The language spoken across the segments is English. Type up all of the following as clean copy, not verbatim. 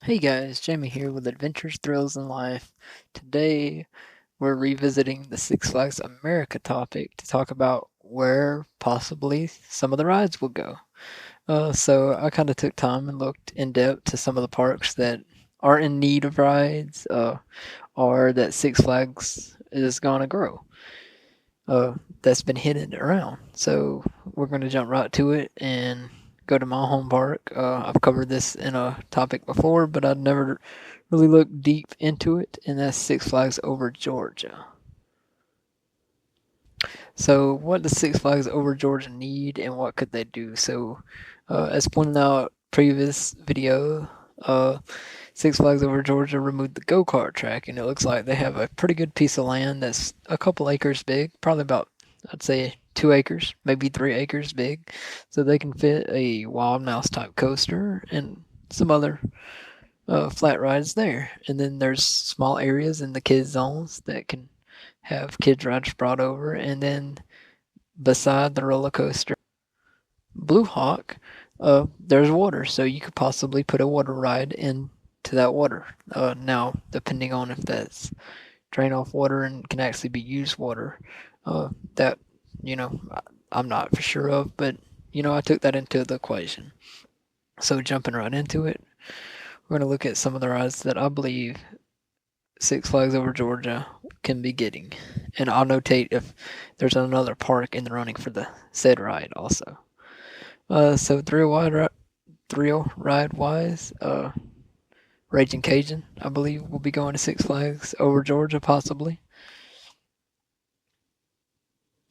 Hey guys, Jamie here with Adventures, Thrills, and Life. Today we're revisiting the Six Flags America topic to talk about where possibly some of the rides will go. So I kind of took time and looked in depth to some of the parks that are in need of rides, or that Six Flags is gonna grow. That's been hidden around. So we're gonna jump right to it and go to my home park. I've covered this in a topic before, but I'd never really looked deep into it, and that's Six Flags Over Georgia. So, what does Six Flags Over Georgia need, and what could they do? So, as pointed out previous video, Six Flags Over Georgia removed the go-kart track, and it looks like they have a pretty good piece of land that's a couple acres big, probably about, I'd say, 2 acres, maybe 3 acres big, so they can fit a Wild Mouse type coaster and some other flat rides there. And then there's small areas in the kids zones that can have kids rides brought over. And then beside the roller coaster, Blue Hawk, there's water, so you could possibly put a water ride into that water. Now, depending on if that's drain off water and can actually be used water, that you know I'm not for sure of, but I took that into the equation. So jumping right into it, we're going to look at some of the rides that I believe Six Flags Over Georgia can be getting. And I'll notate if there's another park in the running for the said ride also. So thrill ride wise, Raging Cajun, I believe, will be going to Six Flags Over Georgia possibly.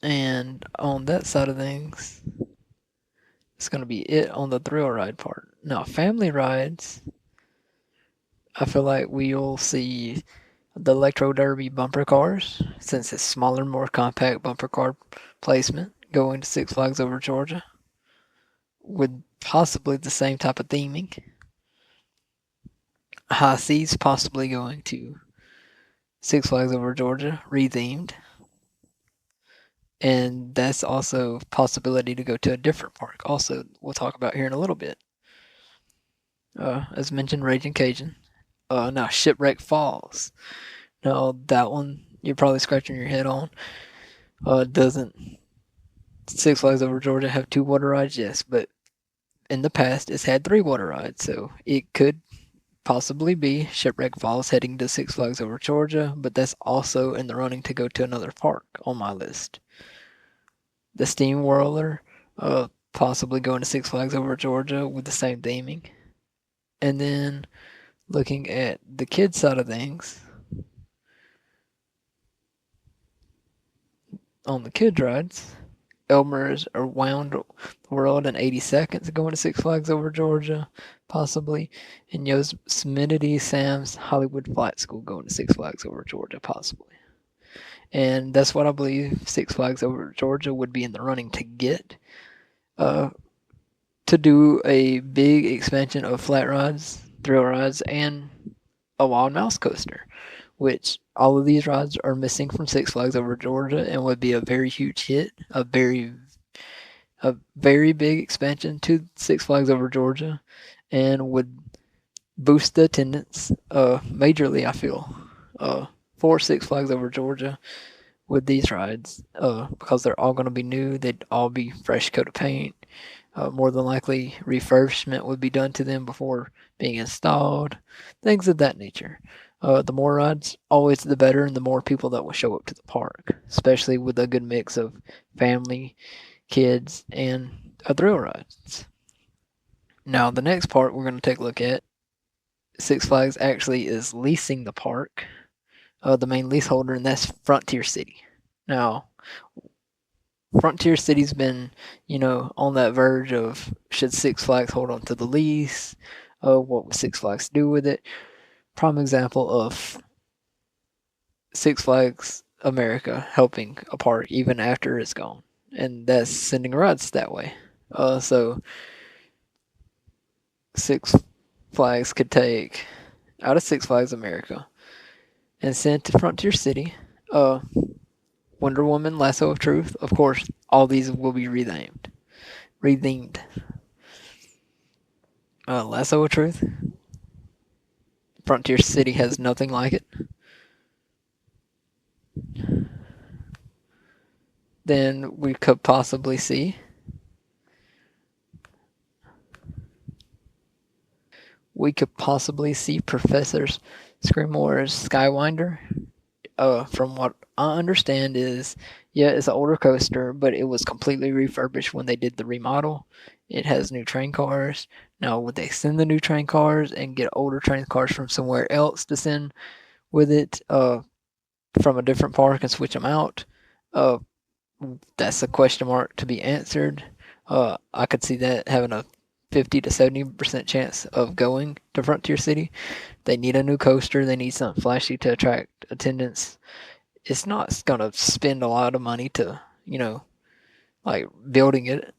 And on that side of things, it's going to be it on the thrill ride part. Now, family rides, I feel like we'll see the Electro Derby bumper cars, since it's smaller, more compact bumper car placement, going to Six Flags Over Georgia, with possibly the same type of theming. High Seas possibly going to Six Flags Over Georgia, rethemed. And that's also a possibility to go to a different park. Also, we'll talk about here in a little bit. As mentioned, Raging Cajun. Now, Shipwreck Falls. Now, that one you're probably scratching your head on. Doesn't Six Flags Over Georgia have two water rides? Yes, but in the past it's had three water rides, so it could possibly be Shipwreck Falls heading to Six Flags Over Georgia, but that's also in the running to go to another park on my list. The Steam Whirler, possibly going to Six Flags Over Georgia with the same theming. And then looking at the kids side of things, on the kids rides, Elmer's Around the World in 80 Seconds going to Six Flags Over Georgia, possibly. And Yosemite Sam's Hollywood Flight School going to Six Flags Over Georgia, possibly. And that's what I believe Six Flags Over Georgia would be in the running to get. Uh, to do a big expansion of flat rides, thrill rides, and a wild mouse coaster, which all of these rides are missing from Six Flags Over Georgia and would be a very huge hit, a very big expansion to Six Flags Over Georgia, and would boost the attendance majorly. I feel for Six Flags Over Georgia with these rides because they're all going to be new. They'd all be fresh coat of paint. More than likely, refurbishment would be done to them before being installed, things of that nature. The more rides, always the better, and the more people that will show up to the park, especially with a good mix of family, kids, and thrill rides. Now, the next part we're going to take a look at, Six Flags actually is leasing the park, the main leaseholder, and that's Frontier City. Now, Frontier City's been, on that verge of should Six Flags hold on to the lease? What would Six Flags do with it? Prime example of Six Flags America helping a park even after it's gone, and that's sending rides that way. So Six Flags could take out of Six Flags America and send to Frontier City. Wonder Woman, Lasso of Truth. Of course, all these will be rethemed. Rethemed. Lasso of Truth. Frontier City has nothing like it, then we could possibly see Professor Screamore's Skywinder. From what I understand is, yeah, it's an older coaster, but it was completely refurbished when they did the remodel. It has new train cars. Now, would they send the new train cars and get older train cars from somewhere else to send with it from a different park and switch them out? Uh, that's a question mark to be answered. I could see that having a 50 to 70% chance of going to Frontier City. They need a new coaster. They need something flashy to attract attendance. It's not going to spend a lot of money to, like building it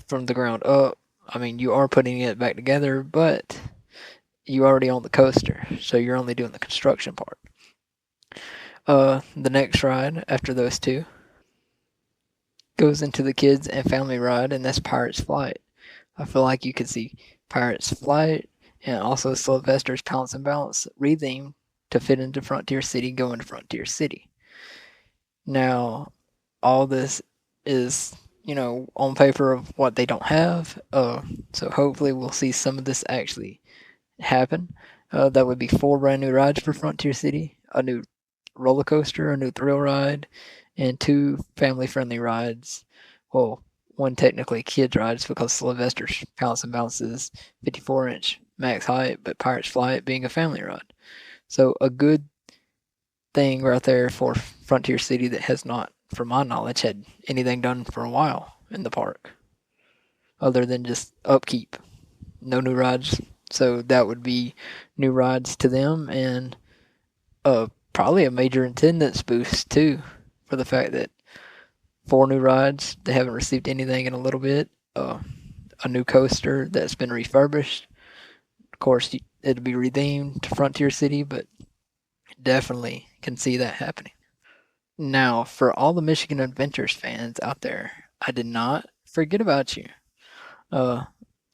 from the ground up. I mean, you are putting it back together, but you already own the coaster, so you're only doing the construction part. The next ride after those two goes into the kids and family ride, and that's Pirate's Flight. I feel like you could see Pirate's Flight and also Sylvester's Pounce and Bounce rethemed to fit into Frontier City, go into Frontier City. Now, all this is, on paper of what they don't have. So hopefully we'll see some of this actually happen. That would be 4 brand new rides for Frontier City, a new roller coaster, a new thrill ride, and 2 family-friendly rides. Well, one technically kids rides because Sylvester's Pounce and Bounce is 54-inch max height, but Pirate's Flight being a family ride. So a good thing right there for Frontier City that has not, from my knowledge, had anything done for a while in the park other than just upkeep. No new rides. So that would be new rides to them and probably a major attendance boost too for the fact that 4 new rides, they haven't received anything in a little bit. A new coaster that's been refurbished. Of course, it'll be rethemed to Frontier City, but definitely can see that happening. Now, for all the Michigan Adventures fans out there, I did not forget about you.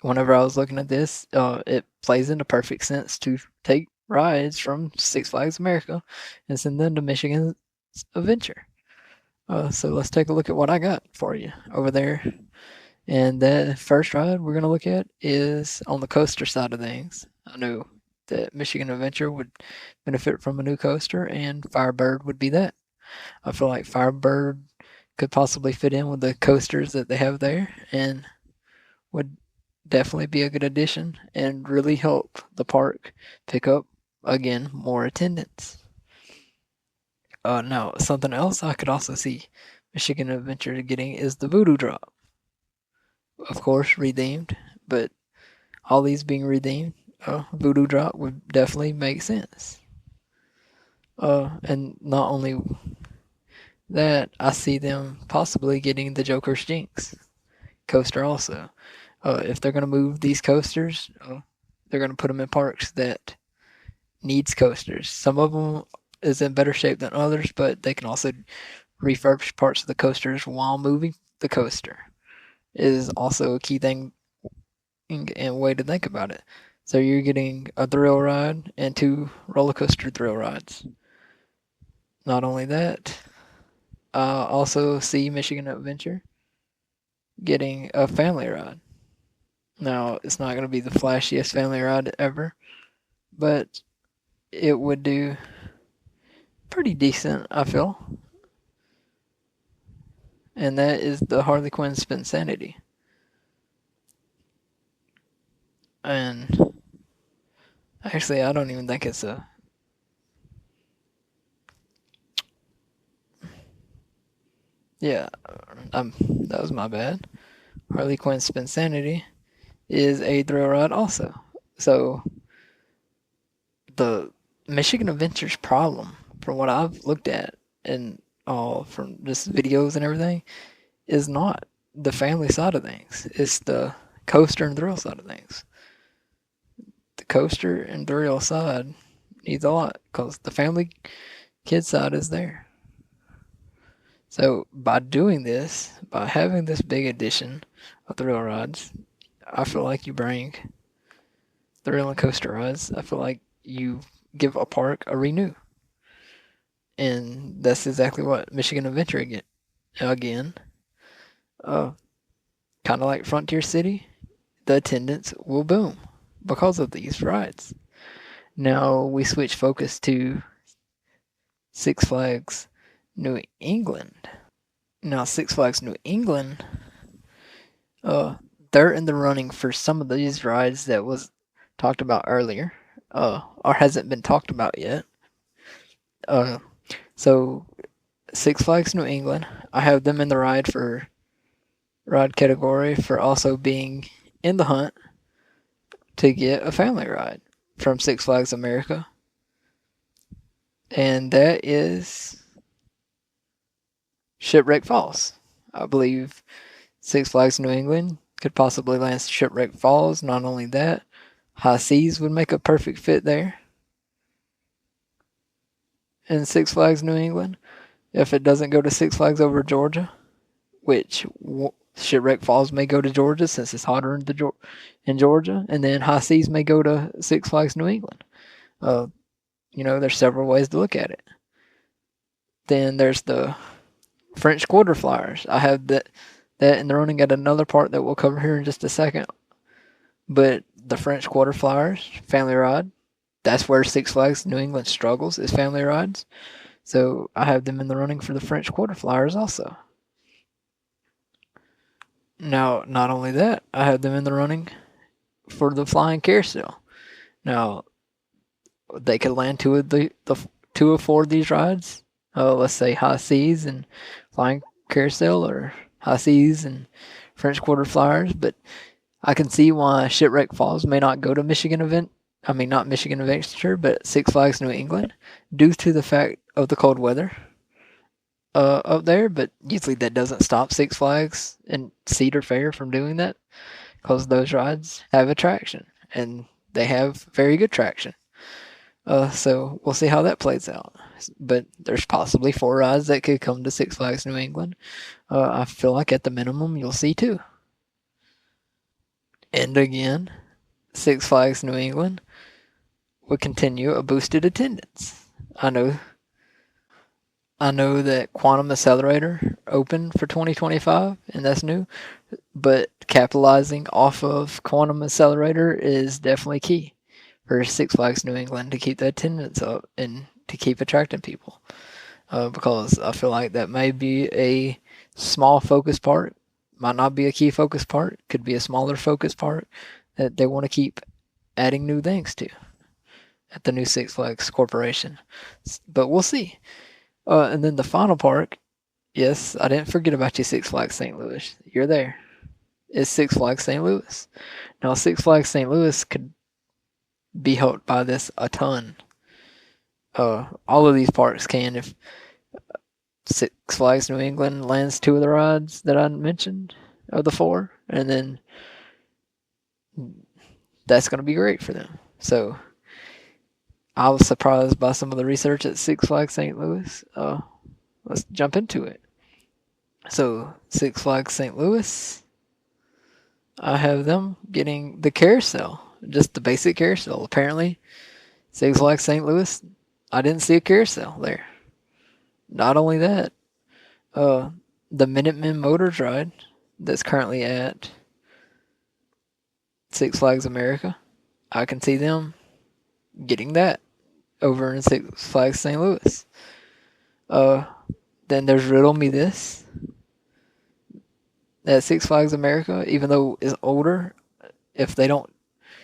Whenever I was looking at this, it plays into perfect sense to take rides from Six Flags America and send them to Michigan's Adventure. So let's take a look at what I got for you over there. And the first ride we're going to look at is on the coaster side of things. I know that Michigan Adventure would benefit from a new coaster, and Firebird would be that. I feel like Firebird could possibly fit in with the coasters that they have there and would definitely be a good addition and really help the park pick up, again, more attendance. Now, something else I could also see Michigan Adventure getting is the Voodoo Drop. Of course, redeemed, but all these being redeemed, Voodoo Drop would definitely make sense. And not only that, I see them possibly getting the Joker's Jinx coaster also. If they're going to move these coasters, they're going to put them in parks that needs coasters. Some of them is in better shape than others, but they can also refurbish parts of the coasters while moving the coaster. Is also a key thing and way to think about it. So you're getting a thrill ride and 2 roller coaster thrill rides. Not only that, I also see Michigan Adventure getting a family ride. Now, it's not going to be the flashiest family ride ever, but it would do pretty decent, I feel. And that is the Harley Quinn Spinsanity. And actually, I don't even think it's a... Yeah, that was my bad. Harley Quinn Spinsanity is a thrill ride also. So, the Michigan Adventures problem, from what I've looked at and all from just videos and everything, is not the family side of things. It's the coaster and thrill side of things. The coaster and thrill side needs a lot because the family kid side is there. So by doing this, by having this big addition of thrill rides, I feel like you bring thrill and coaster rides. I feel like you give a park a renew. And that's exactly what Michigan Adventure again. Uh, kind of like Frontier City, the attendance will boom because of these rides. Now we switch focus to Six Flags New England. Now Six Flags New England, they're in the running for some of these rides that was talked about earlier, or hasn't been talked about yet. Uh, so Six Flags New England, I have them in the ride category for also being in the hunt to get a family ride from Six Flags America. And that is Shipwreck Falls. I believe Six Flags New England could possibly land Shipwreck Falls. Not only that, High Seas would make a perfect fit there. And Six Flags New England, if it doesn't go to Six Flags over Georgia, which Shipwreck Falls may go to Georgia since it's hotter in Georgia, and then High Seas may go to Six Flags New England. There's several ways to look at it. Then there's the French Quarter Flyers. I have that in the running at another part that we'll cover here in just a second. But the French Quarter Flyers, family ride, that's where Six Flags New England struggles, is family rides. So I have them in the running for the French Quarter Flyers also. Now, not only that, I have them in the running for the Flying Carousel. Now, they could land two of four of these rides. Let's say High Seas and Flying Carousel, or High Seas and French Quarter Flyers. But I can see why Shipwreck Falls may not go to not Michigan Adventure, but Six Flags New England, due to the fact of the cold weather up there. But usually that doesn't stop Six Flags and Cedar Fair from doing that, because those rides have attraction, and they have very good traction. So we'll see how that plays out. But there's possibly 4 rides that could come to Six Flags New England. I feel like at the minimum you'll see 2. And again, Six Flags New England would continue a boosted attendance. I know that Quantum Accelerator opened for 2025, and that's new. But capitalizing off of Quantum Accelerator is definitely key for Six Flags New England to keep the attendance up and to keep attracting people. Because I feel like that may be a small focus part, might not be a key focus part, could be a smaller focus part that they want to keep adding new things to at the new Six Flags Corporation. But we'll see. And then the final park, yes, I didn't forget about you, Six Flags St. Louis. You're there. It's Six Flags St. Louis. Now, Six Flags St. Louis could be helped by this a ton. All of these parks can, if Six Flags New England lands 2 of the rides that I mentioned of the 4, and then that's going to be great for them. So I was surprised by some of the research at Six Flags St. Louis. Let's jump into it. So Six Flags St. Louis, I have them getting the carousel, just the basic carousel. Apparently, Six Flags St. Louis, I didn't see a carousel there. Not only that, the Minutemen Motors ride that's currently at Six Flags America, I can see them getting that over in Six Flags St. Louis. Then there's Riddle Me This at Six Flags America, even though it's older. If they don't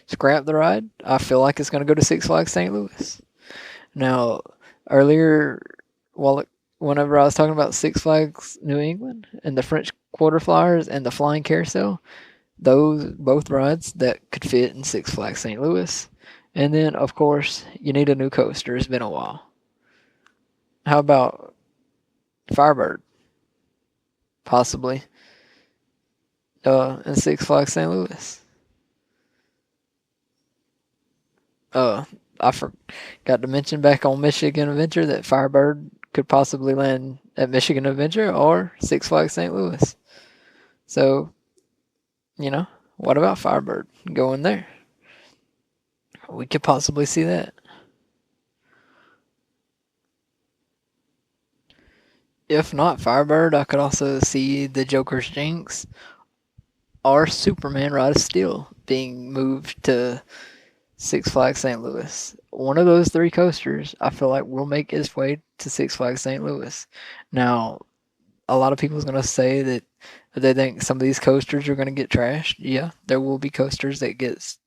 scrap the ride, I feel like it's going to go to Six Flags St. Louis. Now, earlier, whenever I was talking about Six Flags New England and the French Quarter Flyers and the Flying Carousel, those both rides that could fit in Six Flags St. Louis. And then, of course, you need a new coaster. It's been a while. How about Firebird? Possibly. In Six Flags St. Louis. I forgot to mention back on Michigan Adventure that Firebird could possibly land at Michigan Adventure or Six Flags St. Louis. So, what about Firebird going there? We could possibly see that. if not Firebird, I could also see the Joker's Jinx or Superman Ride of Steel being moved to Six Flags St. Louis. One of those three coasters, I feel like, will make its way to Six Flags St. Louis. Now, a lot of people is going to say that they think some of these coasters are going to get trashed. Yeah, there will be coasters that gets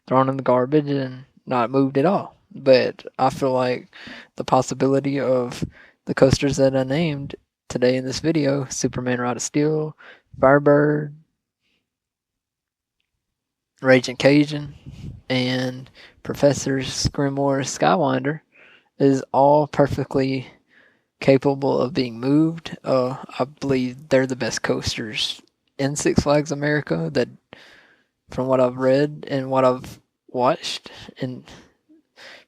thrown in the garbage and not moved at all. But I feel like the possibility of the coasters that I named today in this video, Superman Ride of Steel, Firebird, Raging Cajun, and Professor Scrimmore's Skywinder, is all perfectly capable of being moved. I believe they're the best coasters in Six Flags America. That, from what I've read and what I've watched, and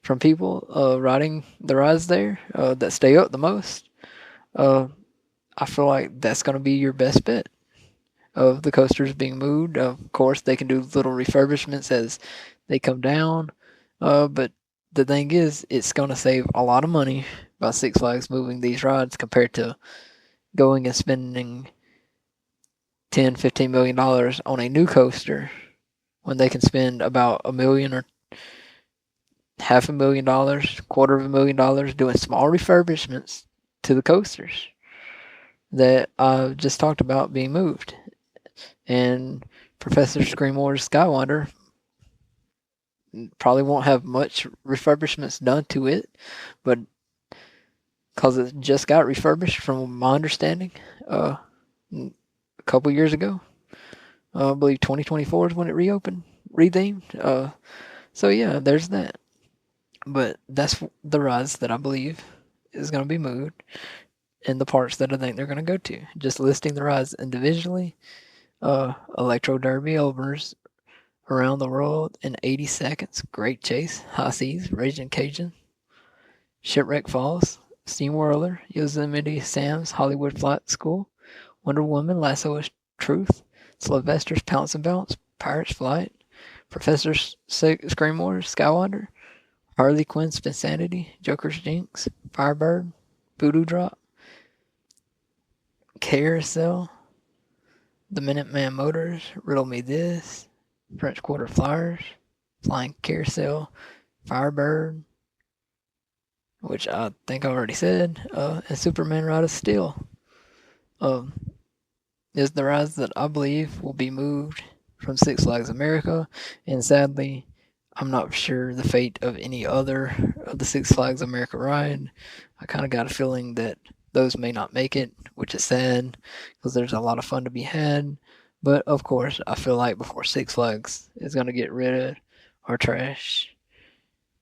from people riding the rides there that stay up the most, uh, I feel like that's going to be your best bet of the coasters being moved. Of course, they can do little refurbishments as they come down, but the thing is, it's going to save a lot of money by Six Flags moving these rides compared to going and spending 10, $15 million on a new coaster when they can spend about a million or $500,000, $250,000 doing small refurbishments to the coasters that I just talked about being moved. And Professor Screamore's Skywinder probably won't have much refurbishments done to it, but because it just got refurbished, from my understanding, a couple years ago. I believe 2024 is when it reopened, rethemed. So yeah, there's that. But that's the rides that I believe is going to be moved, and the parks that I think they're going to go to. Just listing the rides individually: Electro Derby overs around the world in 80 seconds, Great Chase, High Seas, Raging Cajun, Shipwreck Falls, Steam Whirler, Yosemite Sam's Hollywood Flight School, Wonder Woman, Lasso of Truth, Sylvester's Pounce and Bounce, Pirate's Flight, Professor Screamore, Skywinder, Harley Quinn's Spinsanity, Joker's Jinx, Firebird, Voodoo Drop, Carousel, The Minuteman Motors, Riddle Me This, French Quarter Flyers, Flying Carousel, Firebird, which I think I already said, and Superman Ride of Steel. Um, is the rides that I believe will be moved from Six Flags America, and sadly, I'm not sure the fate of any other of the Six Flags America ride. I kind of got a feeling that those may not make it, which is sad because there's a lot of fun to be had. But of course, I feel like before Six Flags is going to get rid of or trash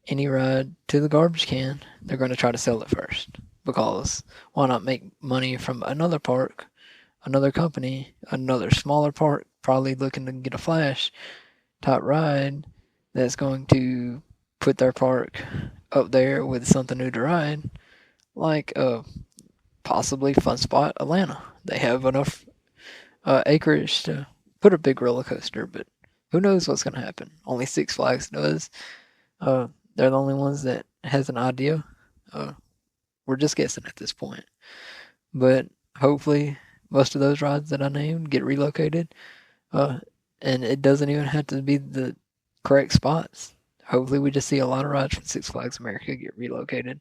any ride to the garbage can, they're going to try to sell it first. Because why not make money from another park, another company, another smaller park, probably looking to get a flash type ride that's going to put their park up there with something new to ride, like possibly Fun Spot Atlanta. They have enough acreage to put a big roller coaster, but who knows what's going to happen? Only Six Flags does. They're the only ones that has an idea. We're just guessing at this point, but hopefully most of those rides that I named get relocated, and it doesn't even have to be the correct spots. Hopefully, we just see a lot of rides from Six Flags America get relocated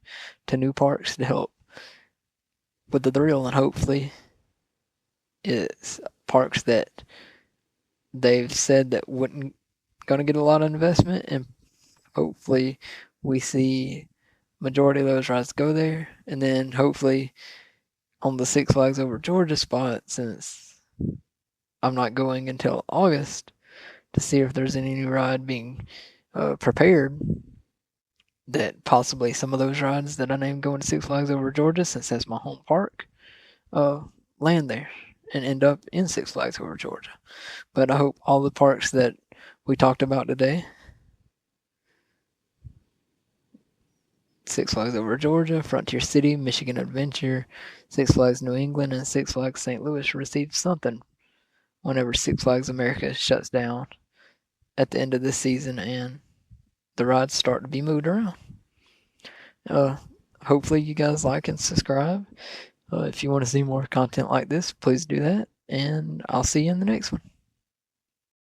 to new parks to help with the thrill, and hopefully, it's parks that they've said that wouldn't gonna get a lot of investment, and hopefully, we see majority of those rides go there, and then hopefully on the Six Flags Over Georgia spot, since I'm not going until August to see if there's any new ride being prepared, that possibly some of those rides that I named going to Six Flags Over Georgia, since that's my home park, land there and end up in Six Flags Over Georgia. But I hope all the parks that we talked about today, Six Flags Over Georgia, Frontier City, Michigan Adventure, Six Flags New England, and Six Flags St. Louis, receive something whenever Six Flags America shuts down at the end of this season and the rides start to be moved around. Hopefully you guys like and subscribe. If you want to see more content like this, please do that, and I'll see you in the next one.